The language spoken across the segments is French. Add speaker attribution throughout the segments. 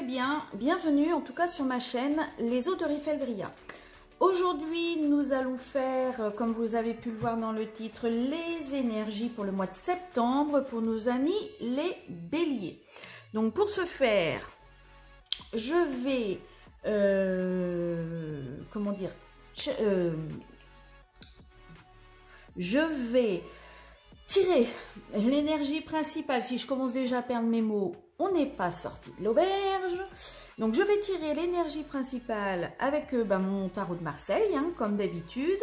Speaker 1: allez bien. Bienvenue en tout cas sur ma chaîne Les Eaux de Riffelvria. Aujourd'hui, nous allons faire, comme vous avez pu le voir dans le titre, les énergies pour le mois de septembre pour nos amis les béliers. Donc pour ce faire, je vais, comment dire, je vais tirer l'énergie principale. Si je commence déjà à perdre mes mots, on n'est pas sorti de l'auberge. Donc je vais tirer l'énergie principale avec mon tarot de Marseille, hein, comme d'habitude.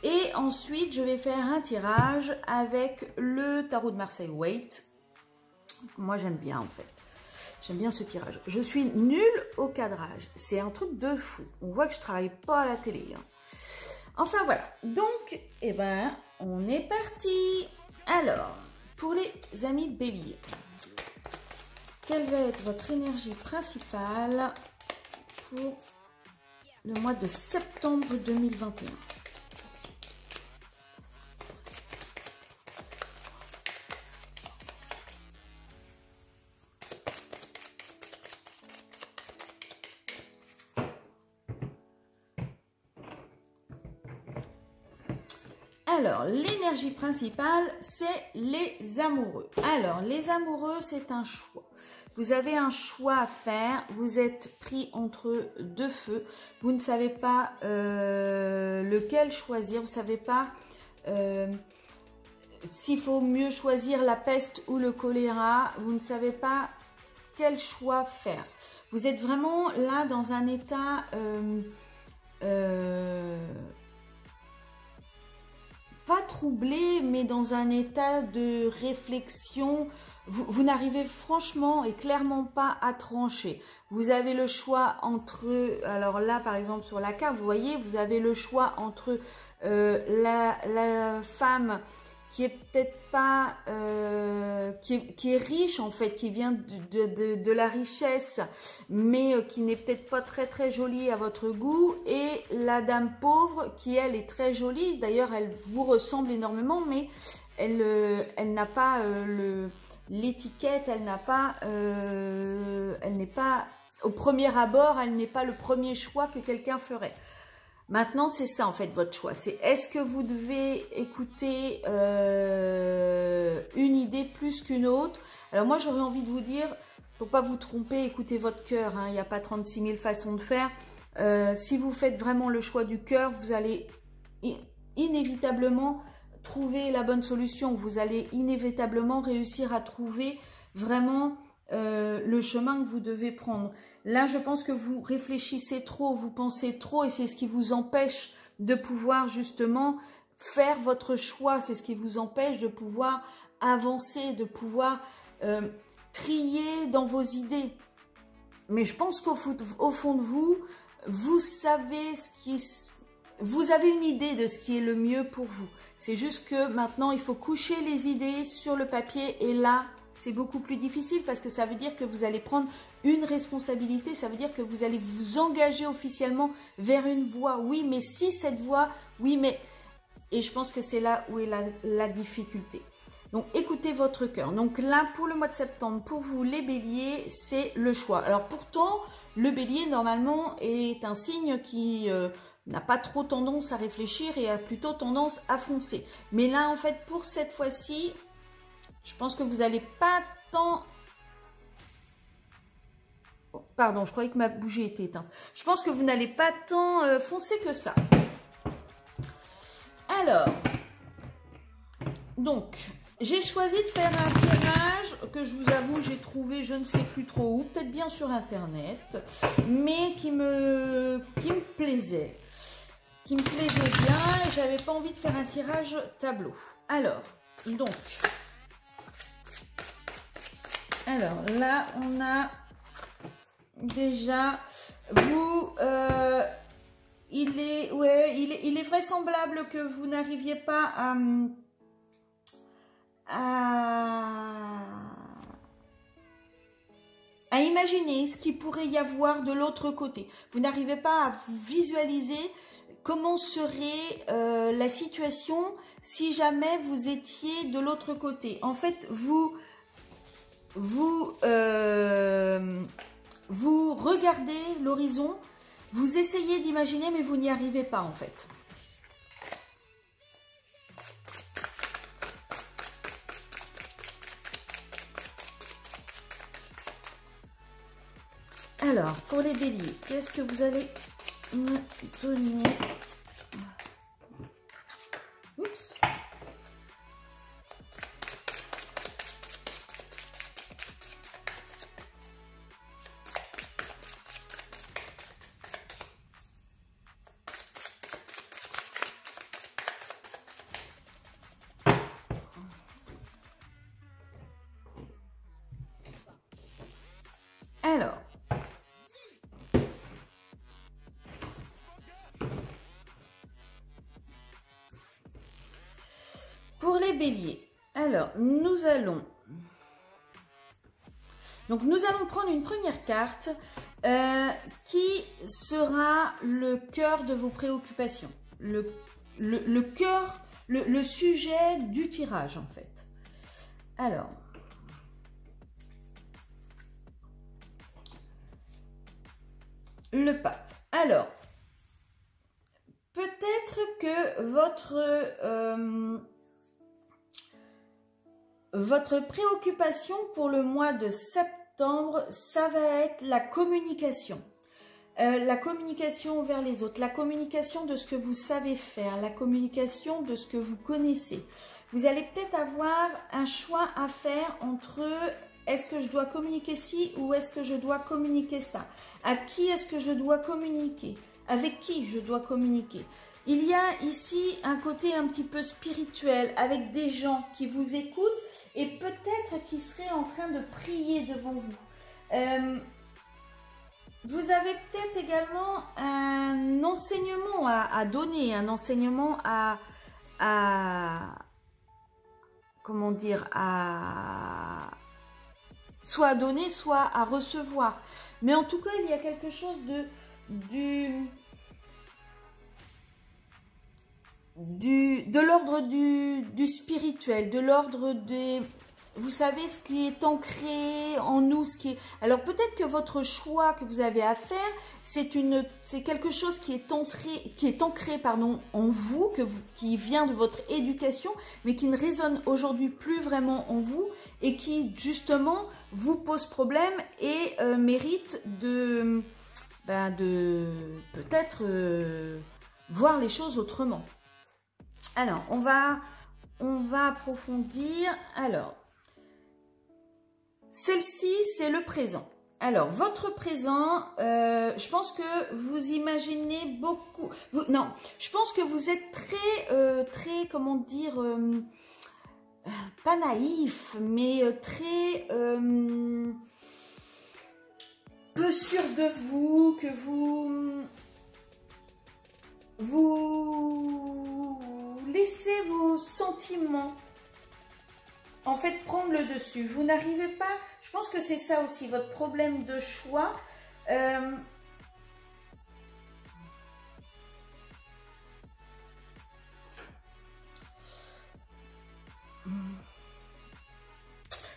Speaker 1: Et ensuite, je vais faire un tirage avec le tarot de Marseille Wait. Moi, j'aime bien en fait. J'aime bien ce tirage. Je suis nulle au cadrage. C'est un truc de fou. On voit que je travaille pas à la télé. Hein. Enfin voilà. Donc, eh ben, on est parti. Alors, pour les amis béliers, quelle va être votre énergie principale pour le mois de septembre 2021? Alors, l'énergie principale, c'est les amoureux. Alors, les amoureux, c'est un choix. Vous avez un choix à faire, vous êtes pris entre deux feux, vous ne savez pas lequel choisir, vous ne savez pas s'il faut mieux choisir la peste ou le choléra, vous ne savez pas quel choix faire. Vous êtes vraiment là dans un état pas troublé, mais dans un état de réflexion. Vous n'arrivez franchement et clairement pas à trancher. Vous avez le choix entre, alors là par exemple sur la carte, vous voyez, vous avez le choix entre la femme qui est peut-être pas, qui est riche en fait, qui vient de la richesse, mais qui n'est peut-être pas très très jolie à votre goût, et la dame pauvre qui elle est très jolie, d'ailleurs elle vous ressemble énormément, mais elle n'a pas l'étiquette, elle n'est pas, au premier abord, elle n'est pas le premier choix que quelqu'un ferait. Maintenant, c'est ça en fait votre choix. C'est est-ce que vous devez écouter une idée plus qu'une autre? Alors moi, j'aurais envie de vous dire, faut pas vous tromper, écoutez votre cœur. Hein, il n'y a pas 36 000 façons de faire. Si vous faites vraiment le choix du cœur, vous allez inévitablement trouver la bonne solution. Vous allez inévitablement réussir à trouver vraiment le chemin que vous devez prendre. Là, je pense que vous réfléchissez trop, vous pensez trop, et c'est ce qui vous empêche de pouvoir justement faire votre choix. C'est ce qui vous empêche de pouvoir avancer, de pouvoir trier dans vos idées. Mais je pense qu'au fond de vous, vous savez vous avez une idée de ce qui est le mieux pour vous. C'est juste que maintenant, il faut coucher les idées sur le papier, et là, c'est beaucoup plus difficile parce que ça veut dire que vous allez prendre une responsabilité, ça veut dire que vous allez vous engager officiellement vers une voie. Oui, mais si cette voie, oui, mais... Et je pense que c'est là où est la difficulté. Donc, écoutez votre cœur. Donc là, pour le mois de septembre, pour vous, les béliers, c'est le choix. Alors pourtant, le bélier, normalement, est un signe qui... n'a pas trop tendance à réfléchir et a plutôt tendance à foncer. Mais là, en fait, pour cette fois-ci, je pense que vous n'allez pas tant... Oh, pardon, je croyais que ma bougie était éteinte. Je pense que vous n'allez pas tant foncer que ça. Alors, donc, j'ai choisi de faire un tirage que je vous avoue, j'ai trouvé je ne sais plus trop où, peut-être bien sur Internet, mais qui me plaisait. Qui me plaisait bien, et j'avais pas envie de faire un tirage tableau. Alors là, on a déjà vous. Il est vraisemblable que vous n'arriviez pas à imaginer ce qu'il pourrait y avoir de l'autre côté. Vous n'arrivez pas à visualiser comment serait la situation si jamais vous étiez de l'autre côté. En fait, vous vous regardez l'horizon, vous essayez d'imaginer, mais vous n'y arrivez pas en fait. Alors, pour les béliers, qu'est-ce que vous allez me donner? Oups. Alors, pour les béliers, alors nous allons prendre une première carte qui sera le cœur de vos préoccupations, le cœur, le sujet du tirage en fait. Alors, le pape. Alors, peut-être que votre préoccupation pour le mois de septembre, ça va être la communication. La communication vers les autres, la communication de ce que vous savez faire, la communication de ce que vous connaissez. Vous allez peut-être avoir un choix à faire entre est-ce que je dois communiquer ci ou est-ce que je dois communiquer ça? À qui est-ce que je dois communiquer? Avec qui je dois communiquer? Il y a ici un côté un petit peu spirituel avec des gens qui vous écoutent et peut-être qui seraient en train de prier devant vous. Vous avez peut-être également un enseignement à donner, un enseignement comment dire, soit à donner, soit à recevoir. Mais en tout cas, il y a quelque chose de l'ordre du spirituel, de l'ordre des... Vous savez, ce qui est ancré en nous, ce qui est... Alors peut-être que votre choix que vous avez à faire, c'est quelque chose qui est ancré en vous, qui vient de votre éducation, mais qui ne résonne aujourd'hui plus vraiment en vous et qui justement vous pose problème et mérite de peut-être voir les choses autrement. Alors, on va approfondir. Alors, celle-ci, c'est le présent. Alors, votre présent, je pense que vous imaginez beaucoup... non, je pense que vous êtes très, comment dire, pas naïf, mais très peu sûr de vous, que vous laissez vos sentiments en fait prendre le dessus. Vous n'arrivez pas, je pense que c'est ça aussi votre problème de choix.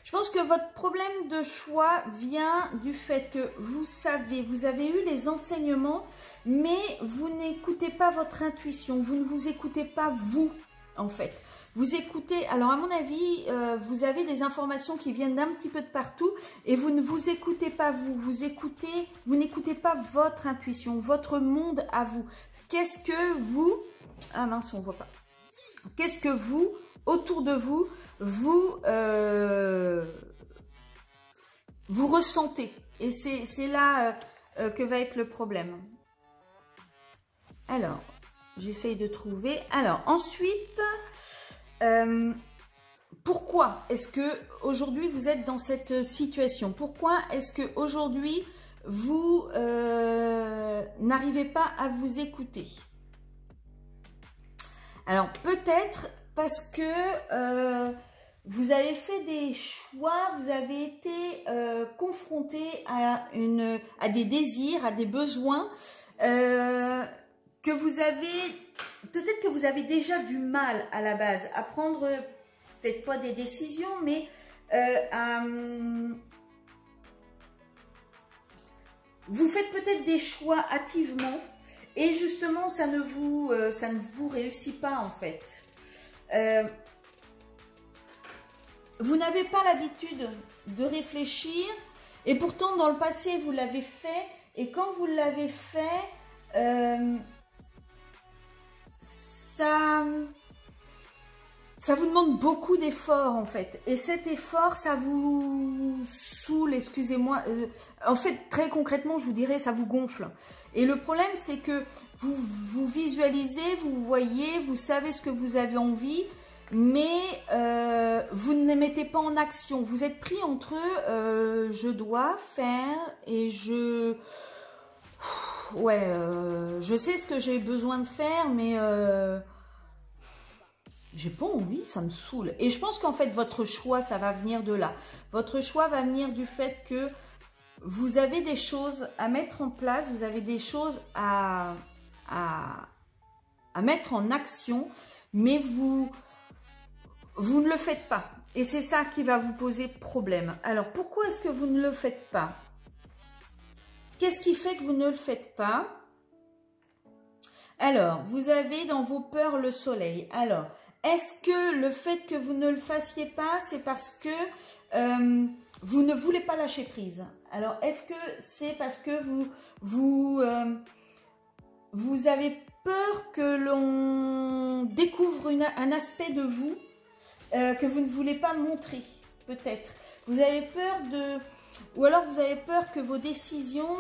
Speaker 1: Je pense que votre problème de choix vient du fait que vous savez, vous avez eu les enseignements, mais vous n'écoutez pas votre intuition, vous ne vous écoutez pas vous, en fait. Vous écoutez, alors à mon avis, vous avez des informations qui viennent d'un petit peu de partout et vous ne vous écoutez pas vous, vous n'écoutez pas votre intuition, votre monde à vous. Qu'est-ce que vous, ah mince, on voit pas. Qu'est-ce que vous, autour de vous, vous ressentez? Et c'est là que va être le problème. Alors, j'essaye de trouver. Alors, ensuite, pourquoi est-ce que aujourd'hui vous êtes dans cette situation? Pourquoi est-ce que aujourd'hui vous n'arrivez pas à vous écouter? Alors, peut-être parce que vous avez fait des choix, vous avez été confronté à des désirs, à des besoins que vous avez, peut-être que vous avez déjà du mal à la base à prendre, peut-être pas des décisions, mais vous faites peut-être des choix hâtivement et justement, ça ne vous réussit pas en fait. Vous n'avez pas l'habitude de réfléchir et pourtant dans le passé, vous l'avez fait et quand vous l'avez fait, ça vous demande beaucoup d'efforts en fait. Et cet effort, ça vous saoule, excusez-moi. En fait, très concrètement, je vous dirais, ça vous gonfle. Et le problème, c'est que vous visualisez, vous voyez, vous savez ce que vous avez envie, mais vous ne les mettez pas en action. Vous êtes pris entre je dois faire et je... Ouais, je sais ce que j'ai besoin de faire, mais... j'ai pas envie, ça me saoule. Et je pense qu'en fait, votre choix, ça va venir de là. Votre choix va venir du fait que vous avez des choses à mettre en place, vous avez des choses à mettre en action, mais vous ne le faites pas. Et c'est ça qui va vous poser problème. Alors, pourquoi est-ce que vous ne le faites pas? Qu'est-ce qui fait que vous ne le faites pas? Alors, vous avez dans vos peurs le soleil. Alors, est-ce que le fait que vous ne le fassiez pas, c'est parce que vous ne voulez pas lâcher prise? Alors, est-ce que c'est parce que vous avez peur que l'on découvre un aspect de vous que vous ne voulez pas montrer? Peut-être. Vous avez peur de... Ou alors vous avez peur que vos décisions...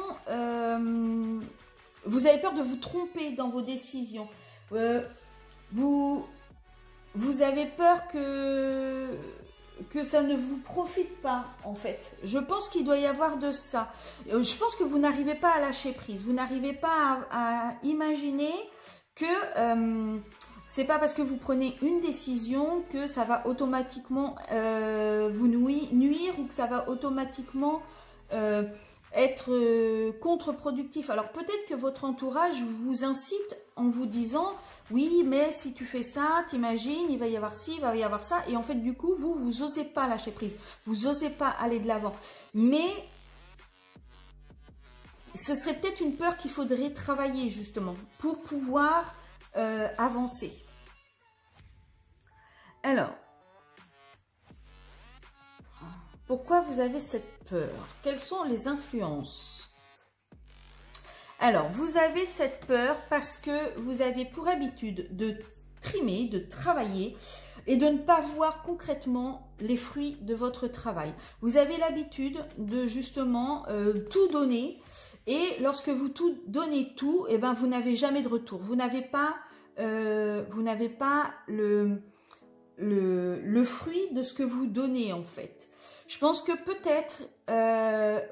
Speaker 1: vous avez peur de vous tromper dans vos décisions. Vous avez peur que ça ne vous profite pas, en fait. Je pense qu'il doit y avoir de ça. Je pense que vous n'arrivez pas à lâcher prise. Vous n'arrivez pas à imaginer que c'est pas parce que vous prenez une décision que ça va automatiquement vous nuire ou que ça va automatiquement être contre-productif. Alors peut-être que votre entourage vous incite en vous disant oui mais si tu fais ça, t'imagines, il va y avoir ci, il va y avoir ça, et en fait du coup vous n'osez pas lâcher prise, vous n'osez pas aller de l'avant. Mais ce serait peut-être une peur qu'il faudrait travailler justement pour pouvoir avancer. Alors, pourquoi vous avez cette peur? Quelles sont les influences? Alors, vous avez cette peur parce que vous avez pour habitude de trimer, de travailler et de ne pas voir concrètement les fruits de votre travail. Vous avez l'habitude de justement tout donner et lorsque vous donnez tout, eh ben, vous n'avez jamais de retour. Vous n'avez pas le fruit de ce que vous donnez en fait. Je pense que peut-être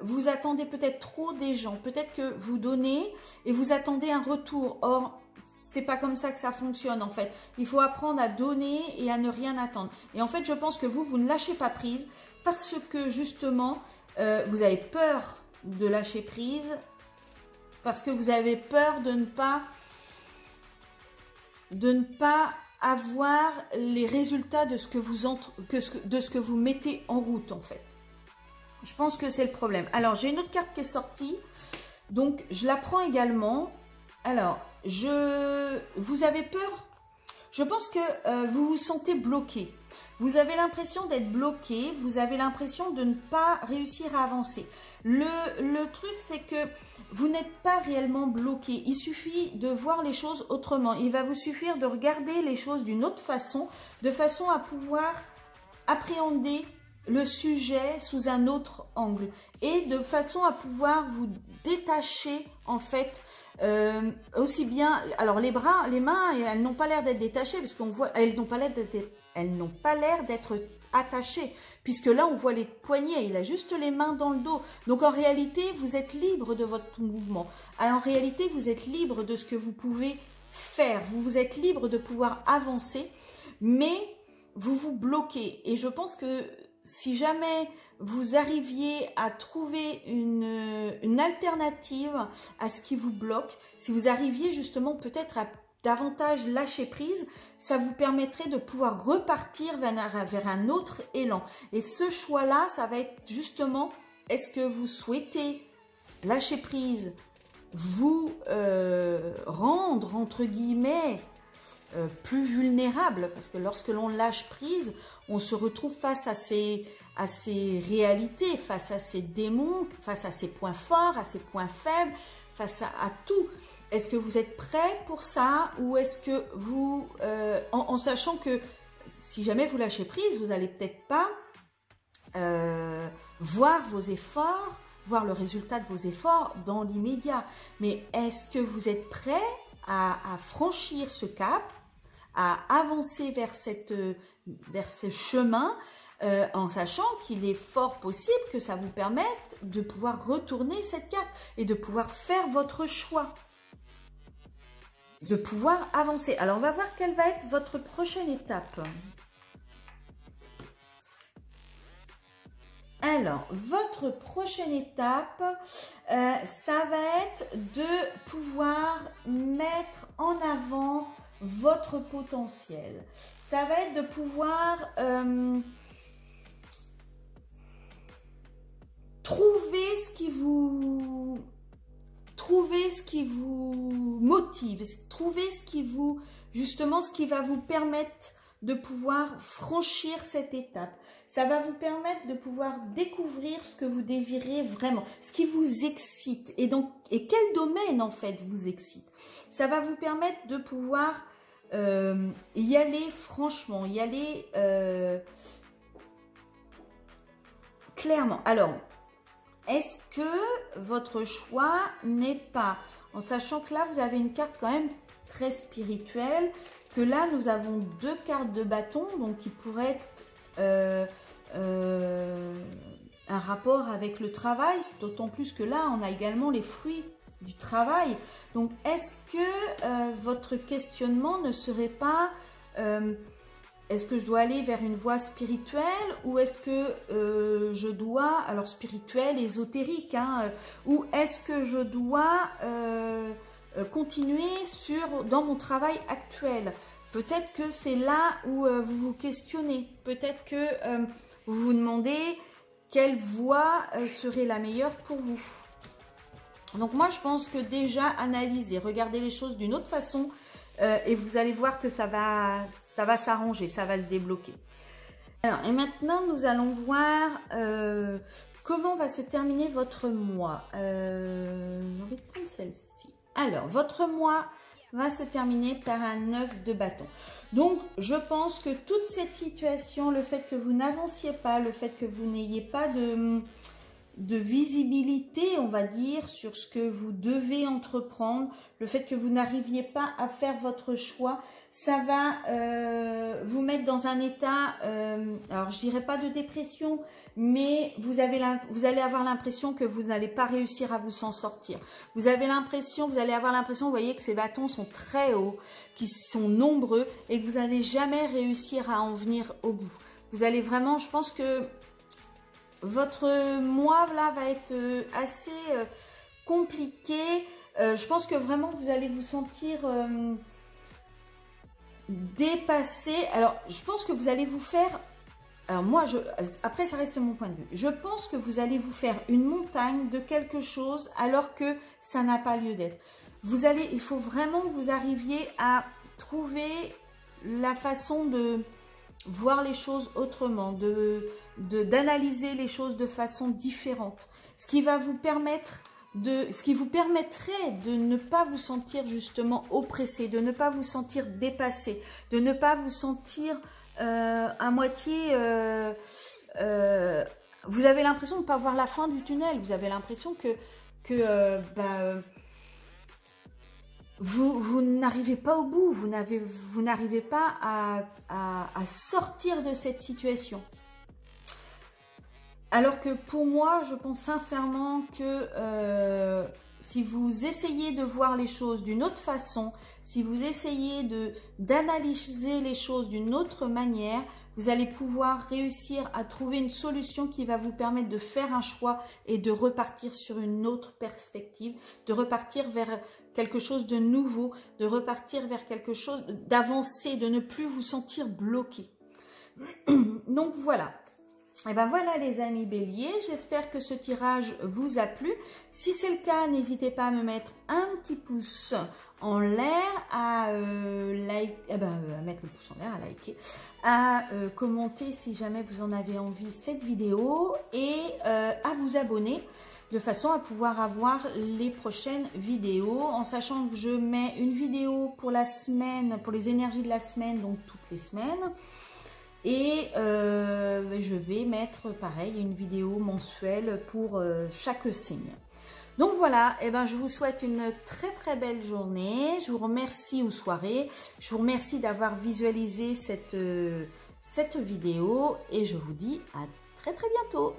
Speaker 1: vous attendez peut-être trop des gens. Peut-être que vous donnez et vous attendez un retour. Or, c'est pas comme ça que ça fonctionne en fait. Il faut apprendre à donner et à ne rien attendre. Et en fait, je pense que vous ne lâchez pas prise parce que justement, vous avez peur de lâcher prise, parce que vous avez peur de ne pas avoir les résultats de ce que vous mettez en route en fait. Je pense que c'est le problème. Alors j'ai une autre carte qui est sortie, donc je la prends également. Alors vous avez peur, je pense que vous vous sentez bloqué. Vous avez l'impression d'être bloqué, vous avez l'impression de ne pas réussir à avancer. Le truc, c'est que vous n'êtes pas réellement bloqué. Il suffit de voir les choses autrement. Il va vous suffire de regarder les choses d'une autre façon, de façon à pouvoir appréhender le sujet sous un autre angle et de façon à pouvoir vous détacher en fait aussi bien. Alors les bras, les mains, elles n'ont pas l'air d'être détachées parce qu'on voit, elles n'ont pas l'air d'être attachées puisque là on voit les poignets, il a juste les mains dans le dos. Donc en réalité vous êtes libre de votre mouvement. En réalité vous êtes libre de ce que vous pouvez faire. Vous êtes libre de pouvoir avancer, mais vous vous bloquez. Et je pense que si jamais vous arriviez à trouver une alternative à ce qui vous bloque, si vous arriviez justement peut-être à davantage lâcher prise, ça vous permettrait de pouvoir repartir vers un autre élan. Et ce choix-là, ça va être justement, est-ce que vous souhaitez lâcher prise, vous rendre, entre guillemets, plus vulnérable, parce que lorsque l'on lâche prise, on se retrouve face à ces réalités, face à ces démons, face à ces points forts, à ces points faibles, face à tout. Est-ce que vous êtes prêt pour ça, ou est-ce que vous, en sachant que si jamais vous lâchez prise, vous n'allez peut-être pas voir vos efforts, voir le résultat de vos efforts dans l'immédiat. Mais est-ce que vous êtes prêt à franchir ce cap, à avancer vers ce chemin, en sachant qu'il est fort possible que ça vous permette de pouvoir retourner cette carte et de pouvoir faire votre choix, de pouvoir avancer. Alors, on va voir quelle va être votre prochaine étape. Alors, votre prochaine étape, ça va être de pouvoir mettre en avant votre potentiel. Ça va être de pouvoir trouver ce qui vous motive, trouver ce qui vous, justement, ce qui va vous permettre de pouvoir franchir cette étape. Ça va vous permettre de pouvoir découvrir ce que vous désirez vraiment, ce qui vous excite. Et donc, et quel domaine en fait vous excite? Ça va vous permettre de pouvoir y aller franchement, y aller clairement. Alors, est-ce que votre choix n'est pas, en sachant que là, vous avez une carte quand même très spirituelle, que là, nous avons deux cartes de bâton, donc qui pourraient être un rapport avec le travail, d'autant plus que là, on a également les fruits du travail. Donc, est-ce que votre questionnement ne serait pas est-ce que je dois aller vers une voie spirituelle, ou est-ce que je dois, alors spirituelle, ésotérique, hein, ou est-ce que je dois continuer dans mon travail actuel? Peut-être que c'est là où vous vous questionnez. Peut-être que vous vous demandez quelle voie serait la meilleure pour vous. Donc moi, je pense que déjà, analysez, regardez les choses d'une autre façon et vous allez voir que ça va s'arranger, ça va se débloquer. Alors, et maintenant, nous allons voir comment va se terminer votre mois. On va prendre celle-ci. Alors, votre mois va se terminer par un 9 de bâton. Donc, je pense que toute cette situation, le fait que vous n'avanciez pas, le fait que vous n'ayez pas de visibilité, on va dire, sur ce que vous devez entreprendre, le fait que vous n'arriviez pas à faire votre choix, ça va vous mettre dans un état, alors je dirais pas de dépression, mais vous allez avoir l'impression que vous n'allez pas réussir à vous en sortir. Vous allez avoir l'impression, vous voyez que ces bâtons sont très hauts, qu'ils sont nombreux et que vous n'allez jamais réussir à en venir au bout. Vous allez vraiment, je pense que votre mois là va être assez compliqué. Je pense que vraiment vous allez vous sentir dépassé. Alors, je pense que vous allez vous faire... Alors moi, après ça reste mon point de vue. Je pense que vous allez vous faire une montagne de quelque chose alors que ça n'a pas lieu d'être. Il faut vraiment que vous arriviez à trouver la façon de voir les choses autrement, d'analyser les choses de façon différente. Ce qui vous permettrait de ne pas vous sentir justement oppressé, de ne pas vous sentir dépassé, de ne pas vous sentir à moitié... vous avez l'impression de ne pas voir la fin du tunnel, vous avez l'impression que vous n'arrivez pas au bout, vous n'arrivez pas à sortir de cette situation. Alors que pour moi, je pense sincèrement que si vous essayez de voir les choses d'une autre façon, si vous essayez d'analyser les choses d'une autre manière, vous allez pouvoir réussir à trouver une solution qui va vous permettre de faire un choix et de repartir sur une autre perspective, de repartir vers quelque chose de nouveau, de repartir vers quelque chose d'avancé, de ne plus vous sentir bloqué. Donc voilà. Et ben voilà les amis béliers, j'espère que ce tirage vous a plu. Si c'est le cas, n'hésitez pas à me mettre un petit pouce en l'air, à mettre le pouce en l'air, à liker, à commenter si jamais vous en avez envie cette vidéo et à vous abonner de façon à pouvoir avoir les prochaines vidéos, en sachant que je mets une vidéo pour la semaine, pour les énergies de la semaine, donc toutes les semaines. Et je vais mettre pareil une vidéo mensuelle pour chaque signe. Donc voilà, et ben je vous souhaite une très très belle journée. Je vous remercie ou soirée. Je vous remercie d'avoir visualisé cette vidéo et je vous dis à très très bientôt.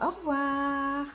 Speaker 1: Au revoir.